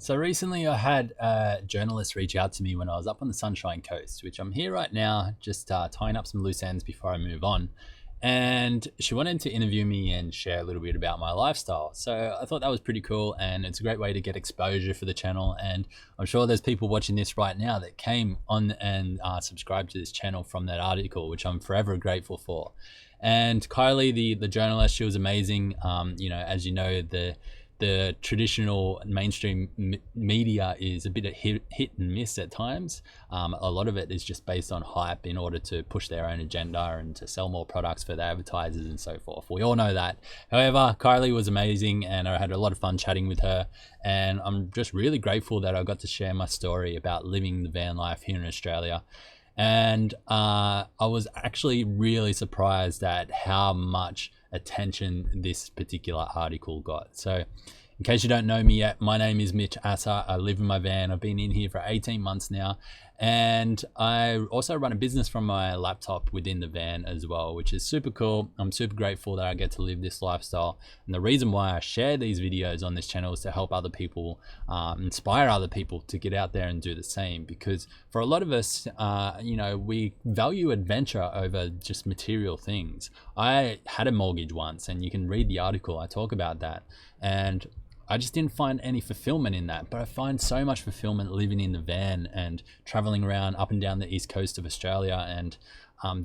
So recently I had a journalist reach out to me when I was up on the Sunshine Coast, which I'm here right now, just tying up some loose ends before I move on. And she wanted to interview me and share a little bit about my lifestyle. So I thought that was pretty cool, and it's a great way to get exposure for the channel. And I'm sure there's people watching this right now that came on and subscribed to this channel from that article, which I'm forever grateful for. And Kylie, the journalist, she was amazing. As you know, the traditional mainstream media is a bit of hit and miss at times. A lot of it is just based on hype in order to push their own agenda and to sell more products for the advertisers and so forth. We all know that. However, Kylie was amazing, and I had a lot of fun chatting with her. And I'm just really grateful that I got to share my story about living the van life here in Australia. And I was actually really surprised at how much attention this particular article got. So in case you don't know me yet, my name is Mitch Asser. I live in my van. I've been in here for 18 months now. And I also run a business from my laptop within the van as well, which is super cool. I'm super grateful that I get to live this lifestyle. And the reason why I share these videos on this channel is to help other people, inspire other people to get out there and do the same. Because for a lot of us, we value adventure over just material things. I had a mortgage once, and you can read the article. I talk about that. And I just didn't find any fulfillment in that, but I find so much fulfillment living in the van and traveling around up and down the east coast of Australia, and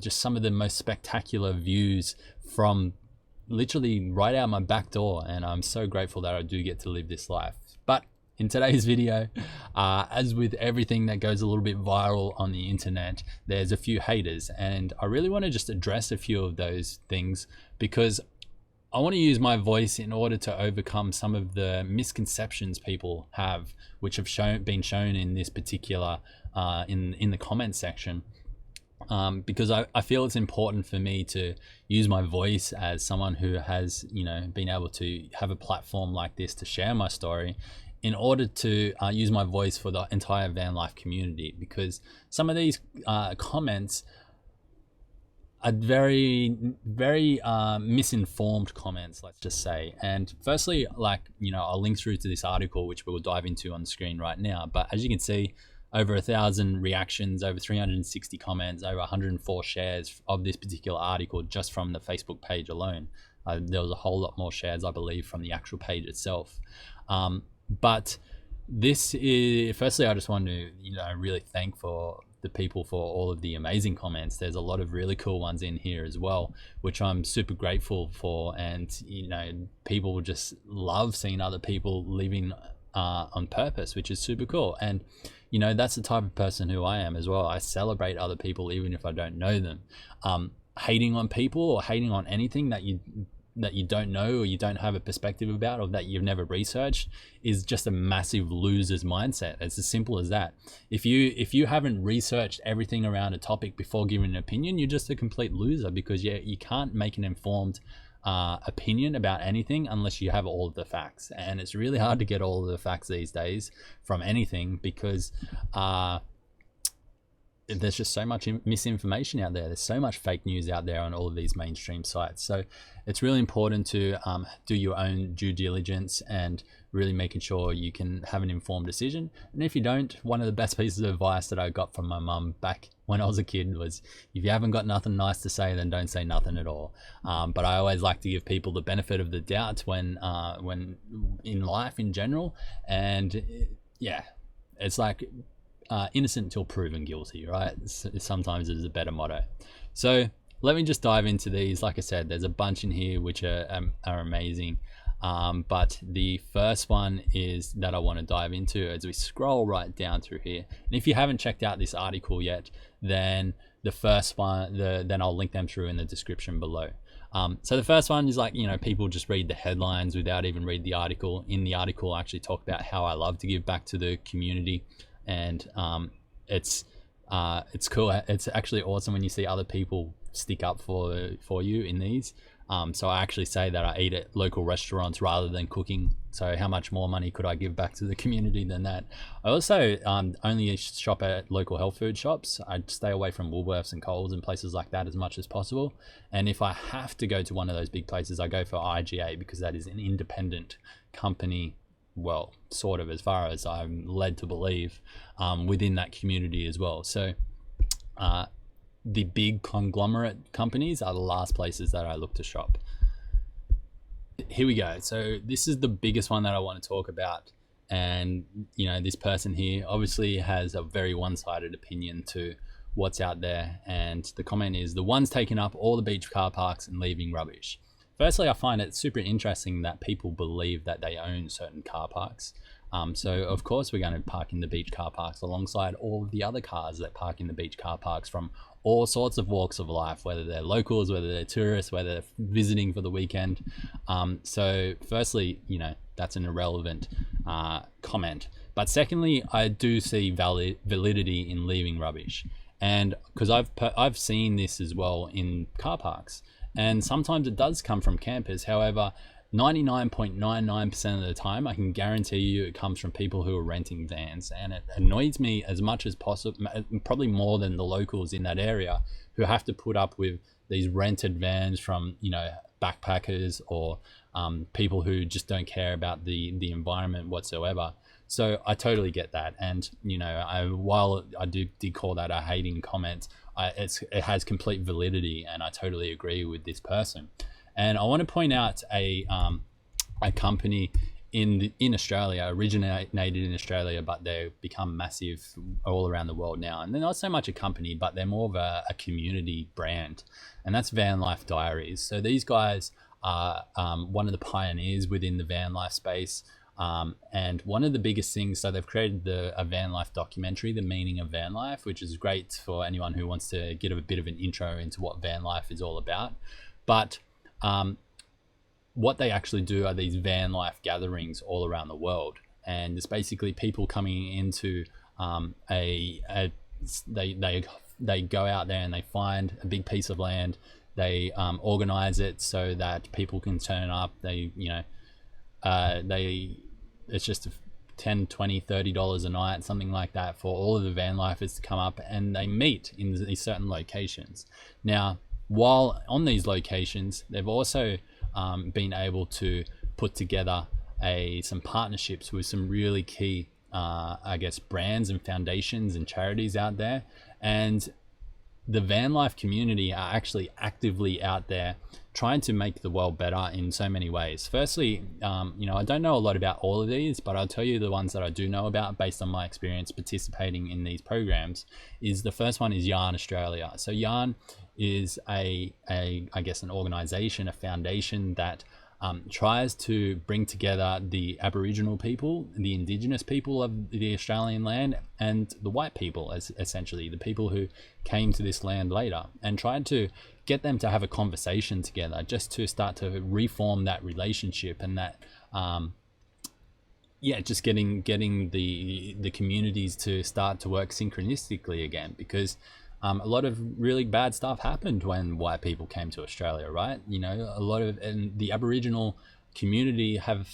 just some of the most spectacular views from literally right out my back door. And I'm so grateful that I do get to live this life. But in today's video, as with everything that goes a little bit viral on the internet, there's a few haters, and I really want to just address a few of those things, because I want to use my voice in order to overcome some of the misconceptions people have, which have been shown in this particular, in the comment section. Because I feel it's important for me to use my voice as someone who has, been able to have a platform like this to share my story, in order to use my voice for the entire van life community. Because some of these comments are very misinformed comments, let's just say. And firstly, I'll link through to this article, which we'll dive into on the screen right now. But as you can see, over 1,000 reactions, over 360 comments, over 104 shares of this particular article just from the Facebook page alone. There was a whole lot more shares, I believe, from the actual page itself. But this is, firstly, I just want to, really thank for the people for all of the amazing comments. There's a lot of really cool ones in here as well, which I'm super grateful for. And people just love seeing other people living on purpose, which is super cool. And that's the type of person who I am as well. I celebrate other people even if I don't know them. Hating on people or hating on anything that you don't know, or you don't have a perspective about, or that you've never researched, is just a massive loser's mindset. It's as simple as that. If you haven't researched everything around a topic before giving an opinion, you're just a complete loser, because you can't make an informed opinion about anything unless you have all of the facts. And it's really hard to get all of the facts these days from anything, because there's just so much misinformation out there. There's so much fake news out there on all of these mainstream sites. So it's really important to do your own due diligence and really making sure you can have an informed decision. And if you don't, one of the best pieces of advice that I got from my mum back when I was a kid was, if you haven't got nothing nice to say, then don't say nothing at all. But I always like to give people the benefit of the doubt when in life in general. And yeah, it's like, innocent until proven guilty, right? Sometimes it is a better motto. So let me just dive into these. Like I said, there's a bunch in here which are amazing. But the first one is that I want to dive into as we scroll right down through here. And if you haven't checked out this article yet, then the first one, then I'll link them through in the description below. So the first one is people just read the headlines without even read the article. In the article, I actually talk about how I love to give back to the community. And it's cool. It's actually awesome when you see other people stick up for you in these. So I actually say that I eat at local restaurants rather than cooking. So how much more money could I give back to the community than that? I also only shop at local health food shops. I stay away from Woolworths and Coles and places like that as much as possible. And if I have to go to one of those big places, I go for IGA, because that is an independent company well, sort of, as far as I'm led to believe, within that community as well. So the big conglomerate companies are the last places that I look to shop. Here we go. So this is the biggest one that I want to talk about. And, you know, this person here obviously has a very one-sided opinion to what's out there. And the comment is, the ones taking up all the beach car parks and leaving rubbish. Firstly, I find it super interesting that people believe that they own certain car parks. So of course we're going to park in the beach car parks alongside all of the other cars that park in the beach car parks from all sorts of walks of life, whether they're locals, whether they're tourists, whether they're visiting for the weekend. So firstly, you know, that's an irrelevant comment. But secondly, I do see validity in leaving rubbish. And because I've seen this as well in car parks, and sometimes it does come from campers. However, 99.99% of the time, I can guarantee you it comes from people who are renting vans. And it annoys me as much as possible, probably more than the locals in that area, who have to put up with these rented vans from, you know, backpackers or people who just don't care about the environment whatsoever. So I totally get that. And, you know, while I did call that a hating comment, it has complete validity, and I totally agree with this person. And I want to point out a company in Australia, originated in Australia, but they've become massive all around the world now. And they're not so much a company, but they're more of a community brand, and that's VanLIFE Diaries. So these guys are one of the pioneers within the van life space. And one of the biggest things, so they've created a van life documentary, The Meaning of Van Life, which is great for anyone who wants to get a bit of an intro into what van life is all about. But what they actually do are these van life gatherings all around the world, and it's basically people coming into they go out there and they find a big piece of land, they organize it so that people can turn up. It's just $10, $20, $30 a night, something like that, for all of the van lifers to come up, and they meet in these certain locations. Now, while on these locations, they've also been able to put together some partnerships with some really key, I guess, brands and foundations and charities out there. And the van life community are actually actively out there trying to make the world better in so many ways. Firstly, you know, I don't know a lot about all of these, but I'll tell you the ones that I do know about based on my experience participating in these programs. Is the first one is Yarn Australia. So Yarn is I guess an organization, a foundation that tries to bring together the Aboriginal people, the Indigenous people of the Australian land, and the white people, as essentially the people who came to this land later, and tried to get them to have a conversation together, just to start to reform that relationship, and that just getting the communities to start to work synchronistically again, because a lot of really bad stuff happened when white people came to Australia, right? You know, and the Aboriginal community have,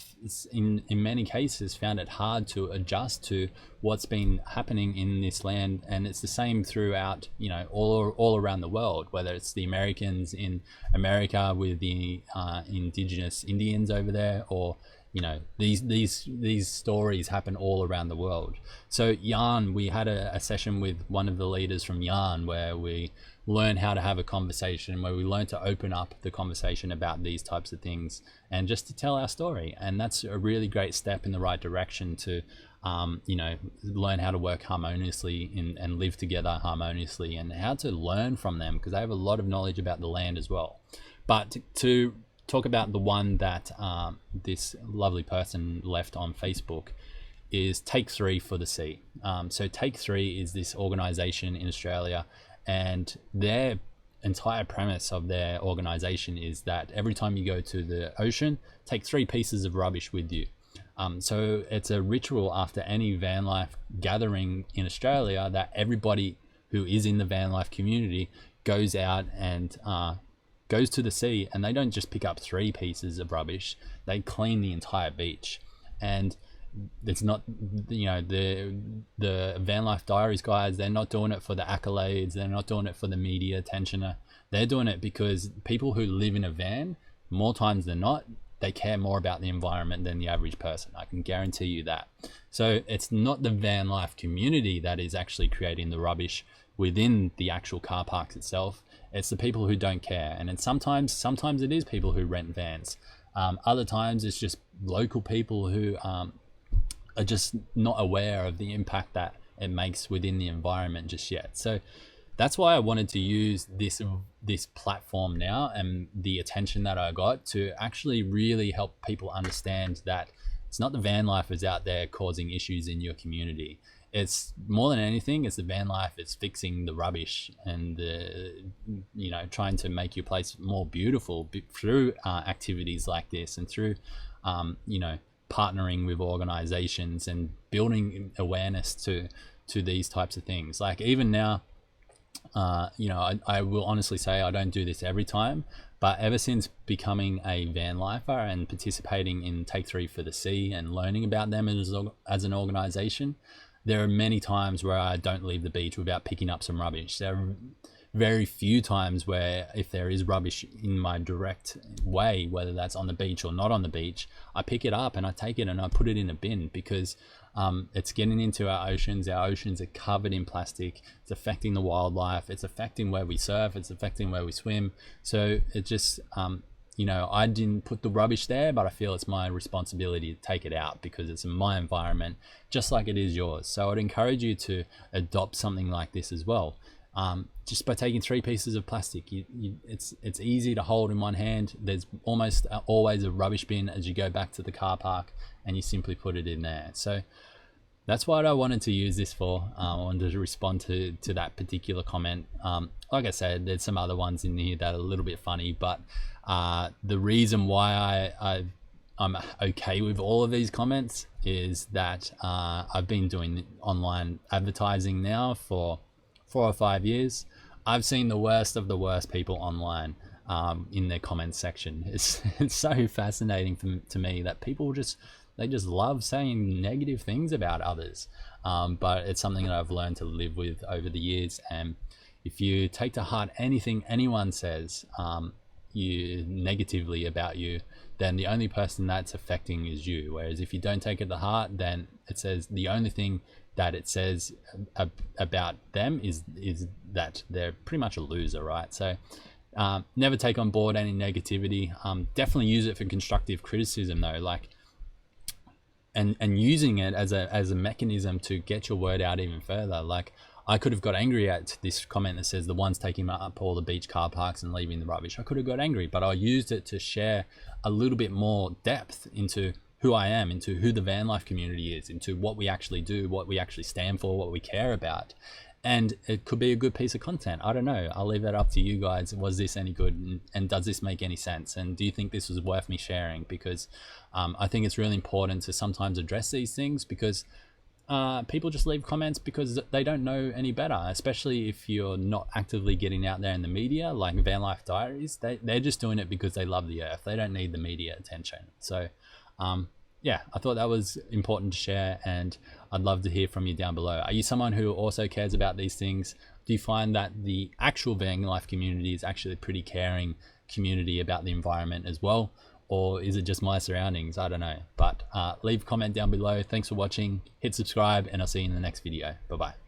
in many cases, found it hard to adjust to what's been happening in this land. And it's the same throughout, you know, all around the world, whether it's the Americans in America with the indigenous Indians over there, or, you know, these stories happen all around the world. So Yarn, we had a session with one of the leaders from Yarn where we learn how to have a conversation, where we learn to open up the conversation about these types of things and just to tell our story. And that's a really great step in the right direction to you know, learn how to work harmoniously and live together harmoniously, and how to learn from them, because they have a lot of knowledge about the land as well. But to talk about the one that this lovely person left on Facebook, is Take 3 for the Sea. So Take 3 is this organization in Australia, and their entire premise of their organization is that every time you go to the ocean, take 3 pieces of rubbish with you. So it's a ritual after any van life gathering in Australia that everybody who is in the van life community goes out and goes to the sea, and they don't just pick up 3 pieces of rubbish, they clean the entire beach. And it's not, you know, the Van Life Diaries guys, they're not doing it for the accolades, they're not doing it for the media attention, they're doing it because people who live in a van, more times than not, they care more about the environment than the average person. I can guarantee you that. So it's not the van life community that is actually creating the rubbish within the actual car parks itself. It's the people who don't care. And then sometimes it is people who rent vans. Other times it's just local people who are just not aware of the impact that it makes within the environment just yet. So that's why I wanted to use this platform now and the attention that I got to actually really help people understand that it's not the van lifers out there causing issues in your community. It's more than anything, it's the van life. It's fixing the rubbish and trying to make your place more beautiful through activities like this, and through partnering with organizations and building awareness to these types of things. Like even now, I will honestly say I don't do this every time, but ever since becoming a van lifer and participating in Take 3 for the Sea and learning about them as an organization, there are many times where I don't leave the beach without picking up some rubbish. There are very few times where, if there is rubbish in my direct way, whether that's on the beach or not on the beach, I pick it up and I take it and I put it in a bin, because it's getting into our oceans. Our oceans are covered in plastic. It's affecting the wildlife. It's affecting where we surf. It's affecting where we swim. So it just, I didn't put the rubbish there, but I feel it's my responsibility to take it out because it's in my environment, just like it is yours. So I'd encourage you to adopt something like this as well. Just by taking 3 pieces of plastic, it's easy to hold in one hand. There's almost always a rubbish bin as you go back to the car park, and you simply put it in there. So that's what I wanted to use this for. I wanted to respond to that particular comment. Like I said, there's some other ones in here that are a little bit funny, but the reason why I'm okay with all of these comments is that I've been doing online advertising now for 4 or 5 years. I've seen the worst of the worst people online in their comments section. It's so fascinating to me that people just love saying negative things about others. But it's something that I've learned to live with over the years. And if you take to heart anything anyone says negatively about you, then the only person that's affecting is you. Whereas if you don't take it to heart, then it says the only thing that it says about them is that they're pretty much a loser, right? So never take on board any negativity. Definitely use it for constructive criticism though, like and using it as a mechanism to get your word out even further. Like I could have got angry at this comment that says the ones taking up all the beach car parks and leaving the rubbish. I could have got angry, but I used it to share a little bit more depth into who I am, into who the van life community is, into what we actually do, what we actually stand for, what we care about. And it could be a good piece of content. I don't know. I'll leave that up to you guys. Was this any good? And does this make any sense? And do you think this was worth me sharing? Because I think it's really important to sometimes address these things, because people just leave comments because they don't know any better, especially if you're not actively getting out there in the media, like Van Life Diaries. They're just doing it because they love the earth. They don't need the media attention. So yeah, I thought that was important to share, and I'd love to hear from you down below. Are you someone who also cares about these things? Do you find that the actual van life community is actually a pretty caring community about the environment as well? Or is it just my surroundings? I don't know. But leave a comment down below. Thanks for watching. Hit subscribe, and I'll see you in the next video. Bye-bye.